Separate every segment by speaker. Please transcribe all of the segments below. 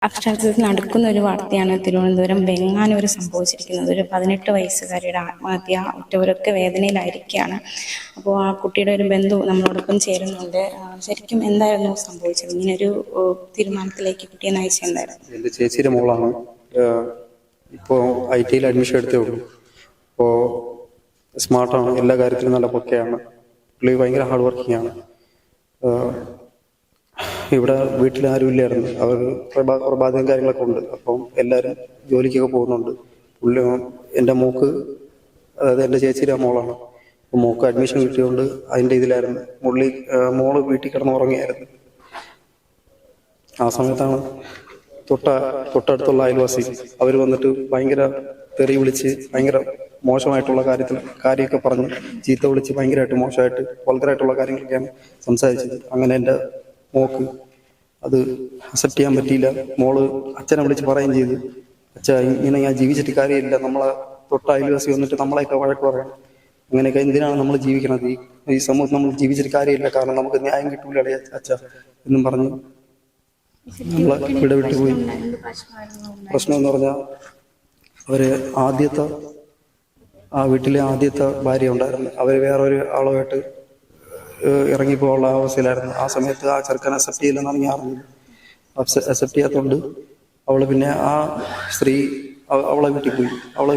Speaker 1: അക്ഷരാർത്ഥത്തിൽ നടക്കുന്ന ഒരു വാർത്തയാണ് തിരുവനന്തപുരം വെങ്ങാനൂർ സംഭവിച്ചിരിക്കുന്നത്. ഒരു 18 വയസ്സുകാരിയുടെ ആത്മഹത്യ. ഉറ്റവരൊക്കെ വേദനയിലായിരിക്കുകയാണ്. അപ്പോൾ ആ കുട്ടിയുടെ ഒരു ബന്ധു നമ്മളോടൊപ്പം ചേരുന്നുണ്ട്. ശരിക്കും എന്തായിരുന്നു സംഭവിച്ചത്? ഇങ്ങനൊരു തീരുമാനത്തിലേക്ക് കുട്ടിയെ നയിച്ചത് എന്തായിരുന്നു?
Speaker 2: എൻ്റെ ചേച്ചിയുടെ മോളാണ്. ഇപ്പോൾ IT അഡ്മിഷൻ എടുത്തേ ഉള്ളൂ. അപ്പോൾ സ്മാർട്ടാണ്, എല്ലാ കാര്യത്തിലും നല്ല പൊക്കെയാണ്. പുള്ളി ഭയങ്കര ഹാർഡ് വർക്കിംഗ് ആണ്. ഇവിടെ വീട്ടിൽ ആരും ഇല്ലായിരുന്നു. അവർ പ്രഭാതം കാര്യങ്ങളൊക്കെ ഉണ്ട്. അപ്പം എല്ലാവരും ജോലിക്കൊക്കെ പോകുന്നുണ്ട്. പുള്ളി എൻ്റെ മോക്ക്, അതായത് എൻ്റെ ചേച്ചിയുടെ മോളാണ്. അപ്പം മോക്ക് അഡ്മിഷൻ കിട്ടിയതുകൊണ്ട് അതിൻ്റെ ഇതിലായിരുന്നു. മോള് വീട്ടിൽ കിടന്ന് ഉറങ്ങിയായിരുന്നു. ആ സമയത്താണ് തൊട്ടടുത്തുള്ള അയൽവാസി അവർ വന്നിട്ട് ഭയങ്കര തെറി വിളിച്ച് ഭയങ്കര മോശമായിട്ടുള്ള കാര്യമൊക്കെ പറഞ്ഞ് ചീത്ത വിളിച്ച് ഭയങ്കരമായിട്ട് മോശമായിട്ട് വൾഗറായിട്ടുള്ള കാര്യങ്ങളൊക്കെയാണ് സംസാരിച്ചത്. അങ്ങനെ എൻ്റെ മോക്ക് അത് അക്സെപ്റ്റ് ചെയ്യാൻ പറ്റിയില്ല. മോള് അച്ഛനെ വിളിച്ച് പറയുകയും ചെയ്തു, അച്ഛാ ഇങ്ങനെ ഞാൻ ജീവിച്ചിട്ട് കാര്യമില്ല, നമ്മളെ തൊട്ട അയൽവാസി വന്നിട്ട് നമ്മളെയൊക്കെ വഴക്ക് പറയണം, അങ്ങനെയൊക്കെ എന്തിനാണ് നമ്മൾ ജീവിക്കണത്, ഈ സമൂഹത്തിൽ നമ്മൾ ജീവിച്ചിട്ട് കാര്യമില്ല, കാരണം നമുക്ക് ന്യായം കിട്ടൂല അച്ഛ എന്നും പറഞ്ഞ് നമ്മളെ ഇവിടെ വിട്ടു പോയി. പ്രശ്നം എന്ന് പറഞ്ഞാൽ അവര് വീട്ടിലെ ആദ്യത്തെ ഭാര്യ ഉണ്ടായിരുന്നു. അവർ വേറൊരു ആളുമായിട്ട് ഇറങ്ങിപ്പോയുള്ള അവസ്ഥയിലായിരുന്നു. ആ സമയത്ത് ആ ചെറുക്കൻ അക്സെപ്റ്റ് ചെയ്യില്ലെന്നാണ് ഞാൻ അറിഞ്ഞത്. അക്സെപ്റ്റ് ചെയ്യാത്തതുകൊണ്ട് അവൾ പിന്നെ ആ സ്ത്രീ അവളെ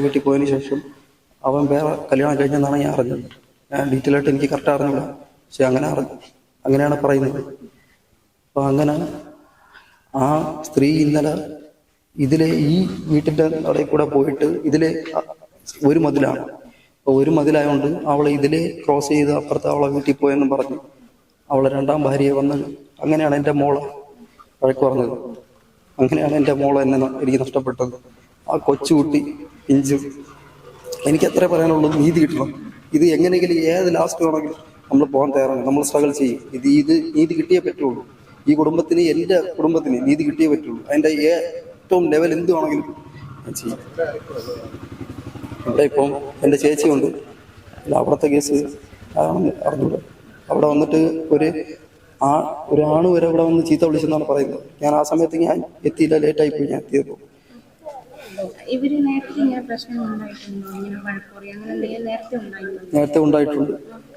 Speaker 2: വീട്ടിൽ പോയതിന് ശേഷം അവൻ വേറെ കല്യാണം കഴിഞ്ഞെന്നാണ് ഞാൻ അറിഞ്ഞത്. ഞാൻ ഡീറ്റെയിൽ ആയിട്ട് എനിക്ക് കറക്റ്റ് അറിഞ്ഞില്ല, പക്ഷെ അങ്ങനെയാണ് പറയുന്നത്. അപ്പോൾ അങ്ങനെ ആ സ്ത്രീ ഇന്നലെ ഈ വീട്ടിൻ്റെ അവിടെ കൂടെ പോയിട്ട് ഒരു മതിലാണ്. അപ്പോൾ ഒരു മതിലായതുകൊണ്ട് അവളെ ക്രോസ് ചെയ്ത് അപ്പുറത്ത് അവളെ വീട്ടിൽ പോയെന്നും പറഞ്ഞു അവളെ രണ്ടാം ഭാര്യയെ വന്ന്, അങ്ങനെയാണ് എൻ്റെ മോളെ വഴക്ക് പറഞ്ഞത്. അങ്ങനെയാണ് എൻ്റെ മോളെ എനിക്ക് നഷ്ടപ്പെട്ടത്. ആ കൊച്ചുകുട്ടി പിഞ്ചു. എനിക്ക് എത്ര പറയാനുള്ളൂ, നീതി കിട്ടണം. ഇത് എങ്ങനെയെങ്കിലും ഏത് ലാസ്റ്റ് വേണമെങ്കിലും നമ്മൾ പോകാൻ തയ്യാറാണ്, നമ്മൾ സ്ട്രഗിൾ ചെയ്യും. ഇത് നീതി കിട്ടിയേ പറ്റുള്ളൂ. ഈ കുടുംബത്തിന്, എൻ്റെ കുടുംബത്തിന് നീതി കിട്ടിയേ പറ്റുള്ളൂ. അതിൻ്റെ ഏറ്റവും ലെവൽ എന്ത് വേണമെങ്കിലും ഞാൻ ചെയ്യും. ഇവിടെ ഇപ്പം എൻ്റെ ചേച്ചിയുണ്ട്, അവിടുത്തെ കേസ് അറിഞ്ഞൂടെ. അവിടെ വന്നിട്ട് ഒരാണ് വരെ അവിടെ വന്ന് ചീത്ത വിളിച്ചെന്നാണ് പറയുന്നത്. ഞാൻ ആ സമയത്ത് ഞാൻ എത്തിയില്ല, ലേറ്റായിപ്പോയി ഞാൻ എത്തിയപ്പോൾ. നേരത്തെ ഉണ്ടായിട്ടുണ്ട്.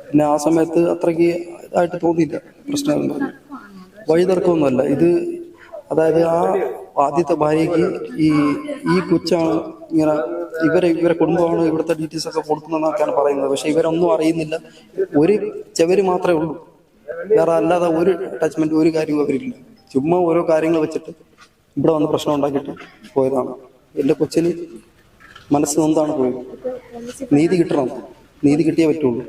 Speaker 2: പിന്നെ ആ സമയത്ത് അത്രയ്ക്ക് ഇതായിട്ട് തോന്നിയില്ല. പ്രശ്നമൊന്നും വഴിതർക്കമൊന്നുമല്ല ഇത്. അതായത് ആ ആദ്യത്തെ ഭാര്യയ്ക്ക് ഈ കൊച്ചാണ് ഇങ്ങനെ ഇവരെ കുടുംബമാണ് ഇവിടുത്തെ ഡീറ്റെയിൽസ് ഒക്കെ കൊടുക്കുന്നതെന്നൊക്കെയാണ് പറയുന്നത്. പക്ഷെ ഇവരൊന്നും അറിയുന്നില്ല. ഒരു ചെവര് മാത്രമേ ഉള്ളൂ, വേറെ അല്ലാതെ ഒരു അറ്റാച്ച്മെന്റ് ഒരു കാര്യവും അവരില്ല. ചുമ്മാ ഓരോ കാര്യങ്ങൾ വെച്ചിട്ട് ഇവിടെ വന്ന് പ്രശ്നം ഉണ്ടാക്കിയിട്ട് പോയതാണ്. എൻ്റെ കൊച്ചിന് മനസ്സ് നൊന്താണ് പോയത്. നീതി കിട്ടണം, നീതി കിട്ടിയേ പറ്റുള്ളൂ.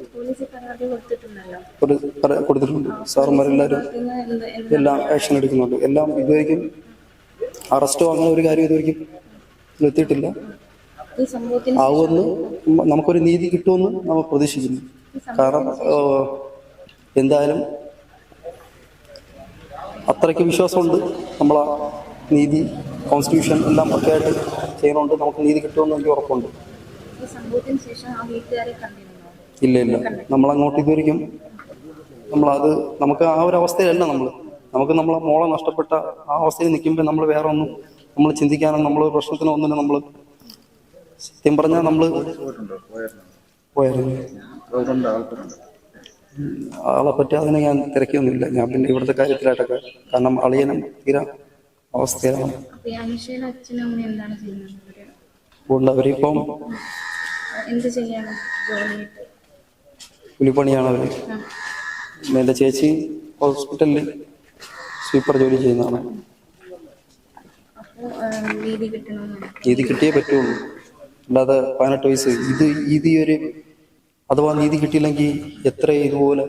Speaker 2: കൊടുത്തിട്ടുണ്ട്. സാറുമാരെല്ലാവരും എല്ലാം ആക്ഷൻ എടുക്കുന്നുണ്ട്. എല്ലാം ഇതുവരെയും അറസ്റ്റോ അങ്ങനെ ഒരു കാര്യം ഇതുവരെയും എത്തിയിട്ടില്ല. ആവുമെന്ന് നമുക്കൊരു നീതി കിട്ടുമെന്ന് നമ്മൾ പ്രതീക്ഷിക്കുന്നു. കാരണം എന്തായാലും അത്രയ്ക്ക് വിശ്വാസമുണ്ട്. നമ്മളാ നീതി, കോൺസ്റ്റിറ്റ്യൂഷൻ എല്ലാം പക്കയായിട്ട് ചെയ്യുന്നുണ്ട്. നമുക്ക് നീതി കിട്ടുമെന്ന് എനിക്ക് ഉറപ്പുണ്ട്. ഇല്ല, നമ്മളങ്ങോട്ട് ഇതുവരെയും നമുക്ക് ആ ഒരു അവസ്ഥയിലല്ല. നമുക്ക് നമ്മളെ മോളെ നഷ്ടപ്പെട്ട ആ അവസ്ഥയിൽ നിൽക്കുമ്പോൾ നമ്മൾ വേറെ ഒന്നും നമ്മൾ ചിന്തിക്കാനും നമ്മൾ പ്രശ്നത്തിനോ ഒന്നിനും നമ്മൾ സത്യം പറഞ്ഞാൽ നമ്മൾ പോയായിരുന്നു. ആളെ പറ്റി അതിനെ ഞാൻ തിരക്കിയൊന്നുമില്ല. ഞാൻ പിന്നെ ഇവിടുത്തെ കാര്യത്തിലായിട്ടൊക്കെ, കാരണം അളിയനും തീരെ അവസ്ഥയാണ്. അതുകൊണ്ട് അവരിപ്പം കൂലിപ്പണിയാണ് അവര്. എൻ്റെ ചേച്ചി ഹോസ്പിറ്റലിൽ സ്വീപ്പർ ജോലി ചെയ്യുന്നതാണ്. നീതി കിട്ടിയേ പറ്റുള്ളൂ. അല്ലാതെ 18 വയസ്സ് അഥവാ നീതി കിട്ടിയില്ലെങ്കിൽ എത്ര ഇതുപോലെ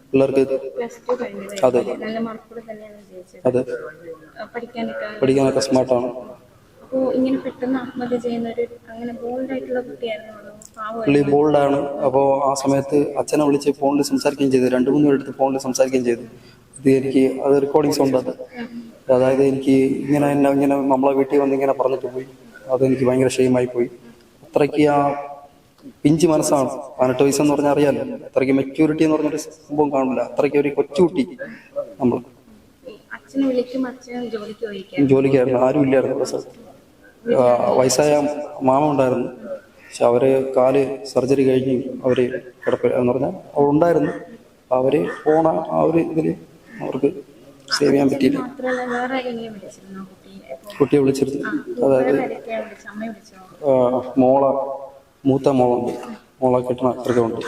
Speaker 2: പിള്ളേർക്ക് അതെ പഠിക്കാനൊക്കെ സ്മാർട്ടാണ്. പുള്ളി ബോൾഡാണ്. അപ്പോൾ ആ സമയത്ത് അച്ഛനെ വിളിച്ച് ഫോണിൽ സംസാരിക്കുകയും ചെയ്തു. 2-3 പേരെടുത്ത് ഫോണിൽ സംസാരിക്കുകയും ചെയ്തു. അത് റെക്കോർഡിങ്സ് ഉണ്ട്. അതായത് എനിക്ക് ഇങ്ങനെ നമ്മളെ വീട്ടിൽ വന്ന് ഇങ്ങനെ പറഞ്ഞിട്ട് പോയി. അതെനിക്ക് ഭയങ്കര ഷെയിമായി പോയി. അത്രയ്ക്ക് ആ പിഞ്ച് മനസ്സാണ്. 18 വയസ്സെന്ന് പറഞ്ഞാൽ അറിയാമല്ലോ, അത്രയ്ക്ക് മെച്യൂരിറ്റി എന്ന് പറഞ്ഞൊരു സംഭവം കാണില്ല. അത്രയ്ക്ക് ഒരു കൊച്ചുകുട്ടി നമ്മൾ
Speaker 1: അച്ഛനെ വിളിക്കുമ്പോൾ അച്ഛൻ ജോലിക്ക് പോയിരിക്കും.
Speaker 2: ജോലിക്കായിരുന്നു, ആരും ഇല്ലായിരുന്നു ഇവിടെ സ്ഥലത്ത്. വയസ്സായ മാമ ഉണ്ടായിരുന്നു. പക്ഷെ അവര് കാല് സർജറി കഴിഞ്ഞ് അവര് എന്ന് പറഞ്ഞാൽ അവരുണ്ടായിരുന്നു. അവര് പോണ ആ ഒരു ഇതില് അവർക്ക് സേവ് ചെയ്യാൻ പറ്റിയില്ല.
Speaker 1: മാത്രമല്ല വേറെ ആരെങ്കിലും വിളിച്ചിരുന്നോ
Speaker 2: കുട്ടിയെ വിളിച്ചിരുന്നു. അതായത് മൂത്ത മോളുണ്ട്, മോളെ കിട്ടണ അത്രയ്ക്കുണ്ട്.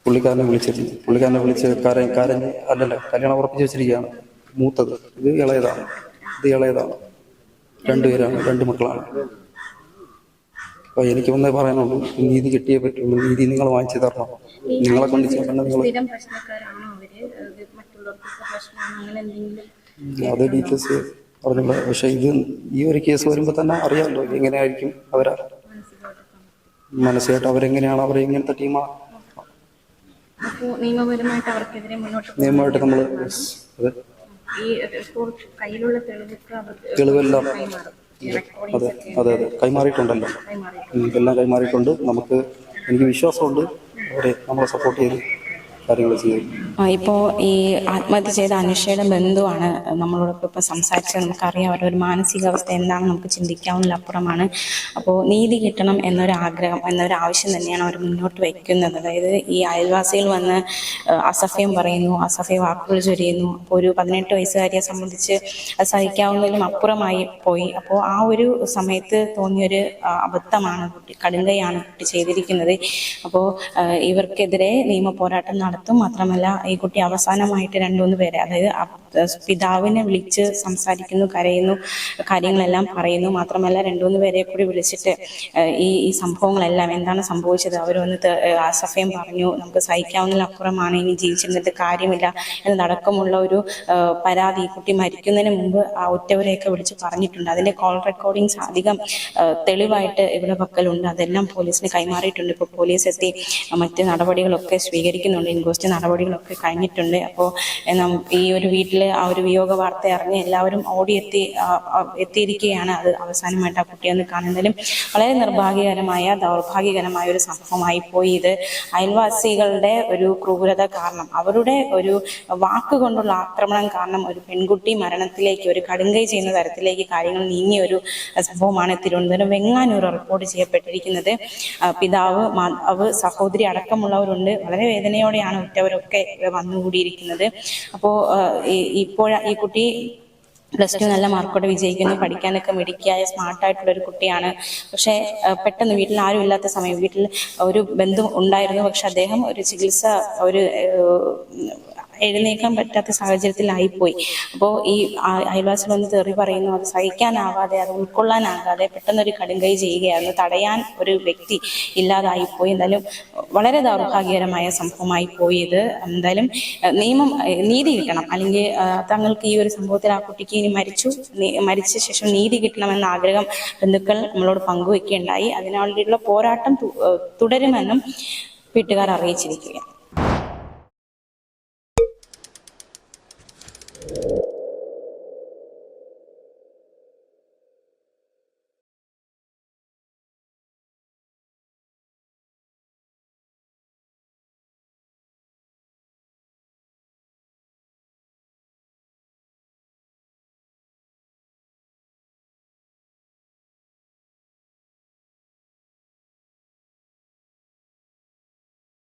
Speaker 2: പുള്ളിക്കാരനെ വിളിച്ചിരുന്നു. പുള്ളിക്കാരനെ വിളിച്ച് കരഞ്ഞ് അല്ലല്ല കല്യാണം ഉറപ്പിച്ച് വെച്ചിരിക്കുകയാണ്. മൂത്തത് ഇത് ഇളയതാണ്. രണ്ടുപേരാണ്, 2 മക്കളാണ്. അപ്പോൾ എനിക്ക് ഒന്നേ പറയാനുള്ളൂ, നീതി കിട്ടിയേ പറ്റുള്ളൂ. നീതി നിങ്ങൾ വാങ്ങിച്ചു തരണം. നിങ്ങളെ കൊണ്ട് ചെയ്യണം. അത് ഡീറ്റെയിൽസ് പറഞ്ഞില്ല. പക്ഷെ ഈ ഒരു കേസ് വരുമ്പോൾ തന്നെ അറിയാമല്ലോ എങ്ങനെയായിരിക്കും അവരെ മനസ്സിലായിട്ട് അവരെങ്ങനെയാണ്, അവരെങ്ങനത്തെ ടീമാണ്. നിയമമായിട്ട് നമ്മൾ തെളിവെല്ലാം അതെ കൈമാറിയിട്ടുണ്ടല്ലോ. എല്ലാം കൈമാറിയിട്ടുണ്ട്. എനിക്ക് വിശ്വാസമുണ്ട് അവരെ നമ്മളെ സപ്പോർട്ട് ചെയ്ത് കാര്യങ്ങൾ ചെയ്യും.
Speaker 1: ഇപ്പോൾ ഈ ആത്മഹത്യ ചെയ്ത അനുഷയുടെ ബന്ധുവാണ് നമ്മളോടൊപ്പം ഇപ്പോൾ സംസാരിച്ചത്. നമുക്കറിയാം അവരുടെ ഒരു മാനസികാവസ്ഥ എന്താണെന്ന് നമുക്ക് ചിന്തിക്കാവുന്നതിലപ്പുറമാണ്. അപ്പോൾ നീതി കിട്ടണം എന്നൊരാഗ്രഹം, എന്നൊരാവശ്യം തന്നെയാണ് അവർ മുന്നോട്ട് വയ്ക്കുന്നത്. അതായത് ഈ അയൽവാസികൾ വന്ന് അസഭ്യം പറയുന്നു, അസഭ്യ വാക്കുകൾ ചൊരിയുന്നു. അപ്പോൾ ഒരു 18 വയസ്സുകാരിയെ സംബന്ധിച്ച് അത് സഹിക്കാവുന്നതിലും അപ്പുറമായി പോയി. അപ്പോൾ ആ ഒരു സമയത്ത് തോന്നിയൊരു അബദ്ധമാണ്, കടുങ്കയാണ് കുട്ടി ചെയ്തിരിക്കുന്നത്. അപ്പോൾ ഇവർക്കെതിരെ നിയമ പോരാട്ടം നടത്തും. മാത്രമല്ല ഈ കുട്ടി അവസാനമായിട്ട് 2-3 പേരെ, അതായത് പിതാവിനെ വിളിച്ച് സംസാരിക്കുന്നു, കരയുന്നു, കാര്യങ്ങളെല്ലാം പറയുന്നു. മാത്രമല്ല 2-3 പേരെ കൂടി വിളിച്ചിട്ട് ഈ സംഭവങ്ങളെല്ലാം എന്താണ് സംഭവിച്ചത്, അവരൊന്ന് അസഭ്യം പറഞ്ഞു, നമുക്ക് സഹിക്കാവുന്നതിലപ്പുറമാണ്, ഇനി ജീവിച്ചിരുന്നിട്ട് കാര്യമില്ല എന്നതടക്കമുള്ള ഒരു പരാതി ഈ കുട്ടി മരിക്കുന്നതിന് മുമ്പ് ആ ഉറ്റവരെയൊക്കെ വിളിച്ച് പറഞ്ഞിട്ടുണ്ട്. അതിന്റെ കോൾ റെക്കോർഡിങ്സ് അധികം തെളിവായിട്ട് ഇവിടെ പക്കലുണ്ട്. അതെല്ലാം പോലീസിന് കൈമാറിയിട്ടുണ്ട്. ഇപ്പോൾ പോലീസ് എത്തി മറ്റ് നടപടികളൊക്കെ സ്വീകരിക്കുന്നുണ്ട്. ഇൻക്വസ്റ്റ് നടപടികളൊക്കെ കഴിഞ്ഞിട്ടുണ്ട്. അപ്പോൾ ഈ ഒരു വീട്ടിൽ ആ ഒരു വിയോഗ വാർത്ത അറിഞ്ഞ് എല്ലാവരും എത്തിയിരിക്കുകയാണ്. അത് അവസാനമായിട്ട് ആ കുട്ടിയൊന്ന് കാണുന്നതിലും വളരെ നിർഭാഗ്യകരമായ, ദൗർഭാഗ്യകരമായ ഒരു സംഭവമായി പോയി. ഇത് അയൽവാസികളുടെ ഒരു ക്രൂരത കാരണം, അവരുടെ ഒരു വാക്കുകൊണ്ടുള്ള ആക്രമണം കാരണം ഒരു പെൺകുട്ടി മരണത്തിലേക്ക്, ഒരു കടുങ്കൈ ചെയ്യുന്ന തരത്തിലേക്ക് കാര്യങ്ങൾ നീങ്ങിയ ഒരു സംഭവമാണ് തിരുവനന്തപുരം വെങ്ങാനൂർ റിപ്പോർട്ട് ചെയ്യപ്പെട്ടിരിക്കുന്നത്. പിതാവ്, സഹോദരി അടക്കമുള്ളവരുണ്ട്. വളരെ വേദനയോടെയാണ് ഉറ്റവരൊക്കെ വന്നുകൂടിയിരിക്കുന്നത്. അപ്പോൾ ഈ കുട്ടി +2 നല്ല മാർക്കോടെ വിജയിക്കുന്നു, പഠിക്കാനൊക്കെ മിടുക്കിയായ സ്മാർട്ടായിട്ടുള്ള ഒരു കുട്ടിയാണ്. പക്ഷെ പെട്ടെന്ന് വീട്ടിൽ ആരും ഇല്ലാത്ത സമയം വീട്ടിൽ ഒരു ബന്ധു ഉണ്ടായിരുന്നു. പക്ഷെ അദ്ദേഹം ഒരു ചികിത്സ എഴുന്നേക്കാൻ പറ്റാത്ത സാഹചര്യത്തിലായിപ്പോയി. അപ്പോൾ ഈ അയൽവാസികൾ വന്ന് തെറി പറയുന്നു. അത് സഹിക്കാനാവാതെ, അത് ഉൾക്കൊള്ളാനാകാതെ പെട്ടെന്നൊരു കടുങ്കൈ ചെയ്യുകയായിരുന്നു. തടയാൻ ഒരു വ്യക്തി ഇല്ലാതായിപ്പോയി. എന്തായാലും വളരെ ദൗർഭാഗ്യകരമായ സംഭവമായി പോയി ഇത്. എന്തായാലും നീതി കിട്ടണം. അല്ലെങ്കിൽ തങ്ങൾക്ക് ഈ ഒരു സംഭവത്തിൽ ആ കുട്ടിക്ക് ഇനി മരിച്ച ശേഷം നീതി കിട്ടണമെന്ന ആഗ്രഹം ബന്ധുക്കൾ നമ്മളോട് പങ്കുവെക്കുകയുണ്ടായി. അതിനുള്ള പോരാട്ടം തുടരുമെന്നും വീട്ടുകാർ അറിയിച്ചിരിക്കുകയാണ്.